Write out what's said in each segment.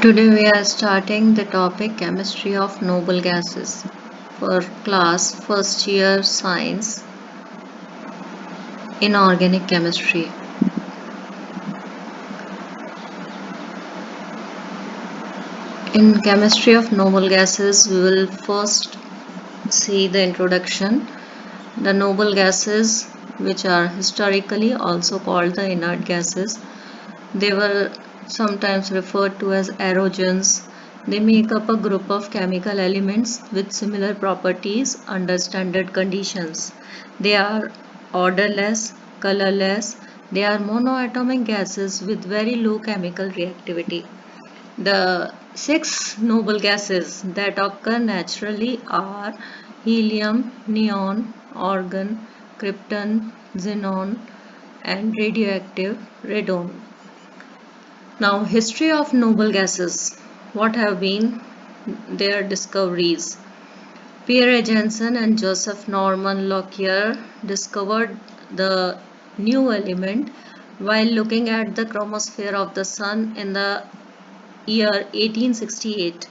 Today we are starting the topic chemistry of noble gases for class first year science inorganic chemistry. In chemistry of noble gases we will first see the introduction. The noble gases, which are historically also called the inert gases, they were sometimes referred to as aerogens. They make up a group of chemical elements with similar properties under standard conditions. They are odorless, colorless, they are monoatomic gases with very low chemical reactivity. The six noble gases that occur naturally are helium, neon, argon, krypton, xenon, and radioactive radon. Now, history of noble gases. What have been their discoveries? Pierre Jensen and Joseph Norman Lockyer discovered the new element while looking at the chromosphere of the Sun in the year 1868,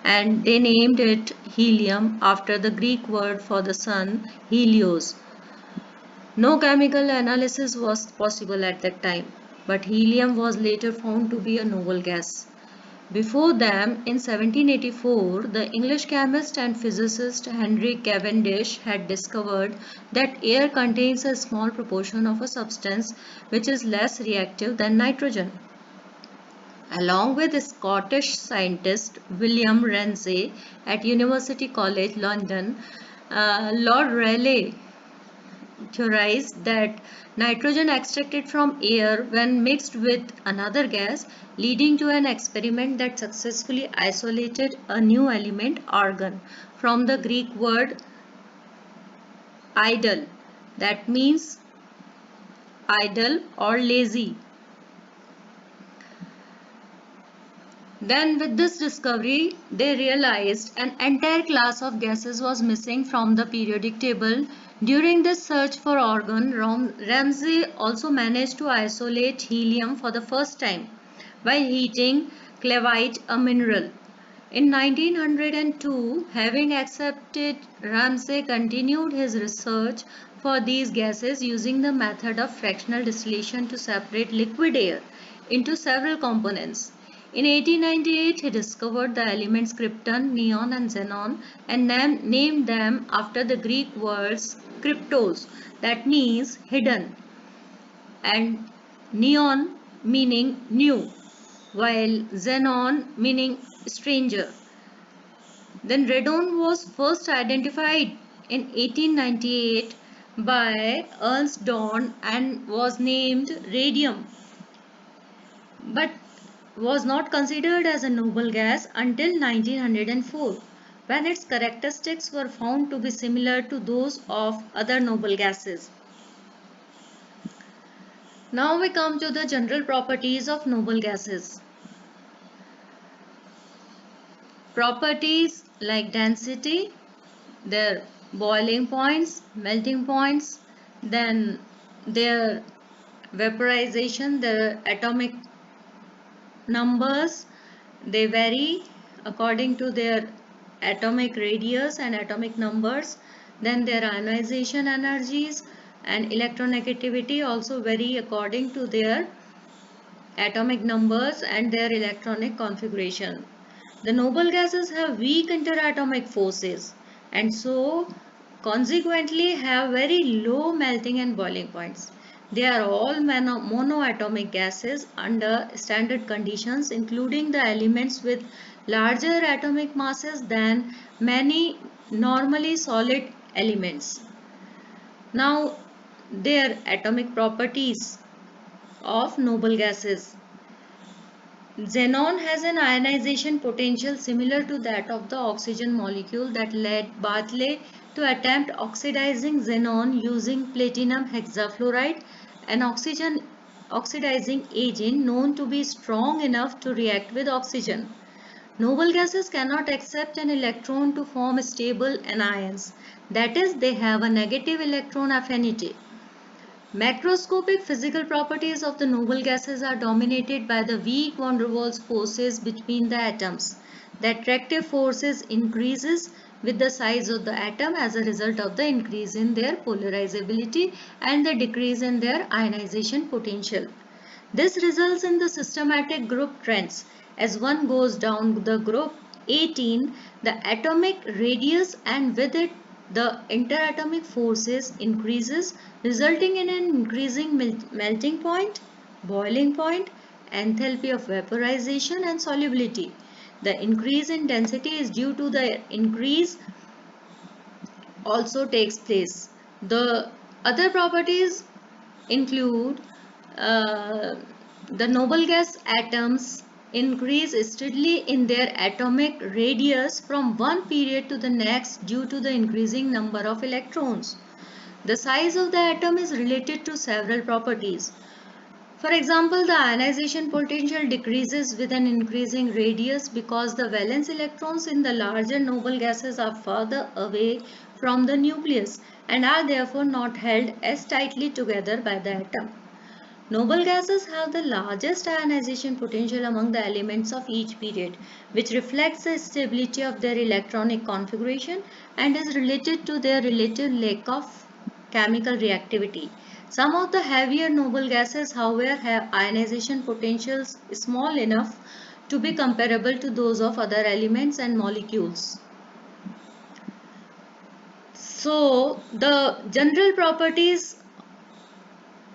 and they named it helium after the Greek word for the sun, helios. No chemical analysis was possible at that time, but helium was later found to be a noble gas. Before them, in 1784, the English chemist and physicist Henry Cavendish had discovered that air contains a small proportion of a substance which is less reactive than nitrogen. Along with Scottish scientist William Ramsay at University College London, Lord Rayleigh theorized that nitrogen extracted from air when mixed with another gas, leading to an experiment that successfully isolated a new element, argon, from the Greek word idle, that means idle or lazy. Then, with this discovery, they realized an entire class of gases was missing from the periodic table. During this search for argon, Ramsay also managed to isolate helium for the first time by heating clevite, a mineral. In 1902, having accepted, Ramsay continued his research for these gases using the method of fractional distillation to separate liquid air into several components. In 1898, he discovered the elements krypton, neon, and xenon and named them after the Greek words kryptos, that means hidden, and neon meaning new, while xenon meaning stranger. Then radon was first identified in 1898 by Ernst Dorn and was named radium, but was not considered as a noble gas until 1904, when its characteristics were found to be similar to those of other noble gases. Now we come to the general properties of noble gases. Properties like density, their boiling points, melting points, then their vaporization, their atomic numbers, they vary according to their atomic radius and atomic numbers. Then their ionization energies and electronegativity also vary according to their atomic numbers and their electronic configuration. The noble gases have weak interatomic forces and so consequently have very low melting and boiling points. They are all monoatomic gases under standard conditions, including the elements with larger atomic masses than many normally solid elements. Now, their atomic properties of noble gases. Xenon has an ionization potential similar to that of the oxygen molecule that led Bartley to attempt oxidizing xenon using platinum hexafluoride, an oxidizing agent known to be strong enough to react with oxygen. Noble gases cannot accept an electron to form stable anions, that is, they have a negative electron affinity. Macroscopic physical properties of the noble gases are dominated by the weak van der Waals forces between the atoms. The attractive forces increases with the size of the atom as a result of the increase in their polarizability and the decrease in their ionization potential. This results in the systematic group trends. As one goes down the group 18, the atomic radius and with it the interatomic forces increases, resulting in an increasing melting point, boiling point, enthalpy of vaporization and solubility. The increase in density is due to the increase also takes place. The other properties include uh, the noble gas atoms increase steadily in their atomic radius from one period to the next due to the increasing number of electrons. The size of the atom is related to several properties. For example, the ionization potential decreases with an increasing radius because the valence electrons in the larger noble gases are further away from the nucleus and are therefore not held as tightly together by the atom. Noble gases have the largest ionization potential among the elements of each period, which reflects the stability of their electronic configuration and is related to their relative lack of chemical reactivity. Some of the heavier noble gases, however, have ionization potentials small enough to be comparable to those of other elements and molecules. So, the general properties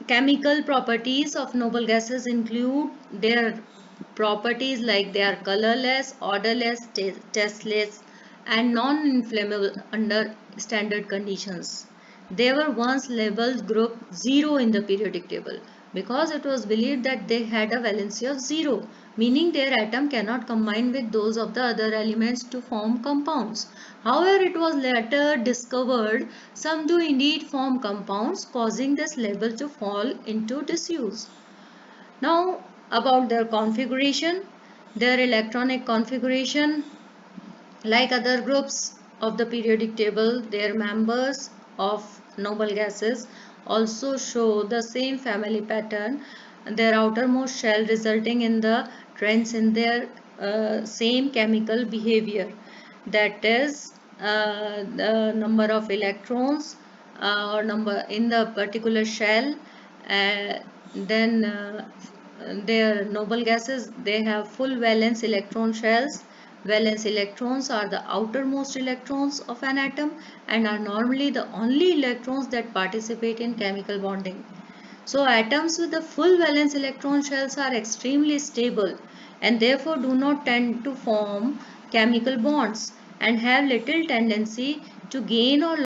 chemical properties of noble gases include their properties like they are colorless, odorless, tasteless, and non-inflammable under standard conditions. They were once labeled group 0 in the periodic table because it was believed that they had a valency of 0, meaning their atom cannot combine with those of the other elements to form compounds. However, it was later discovered some do indeed form compounds, causing this label to fall into disuse. Now, about their configuration, their electronic configuration, like other groups of the periodic table, their members of noble gases also show the same family pattern, their outermost shell resulting in the trends in their same chemical behavior. That is, the number of electrons or number in the particular shell, then their noble gases, they have full valence electron shells. Valence electrons are the outermost electrons of an atom and are normally the only electrons that participate in chemical bonding. So atoms with the full valence electron shells are extremely stable and therefore do not tend to form chemical bonds and have little tendency to gain or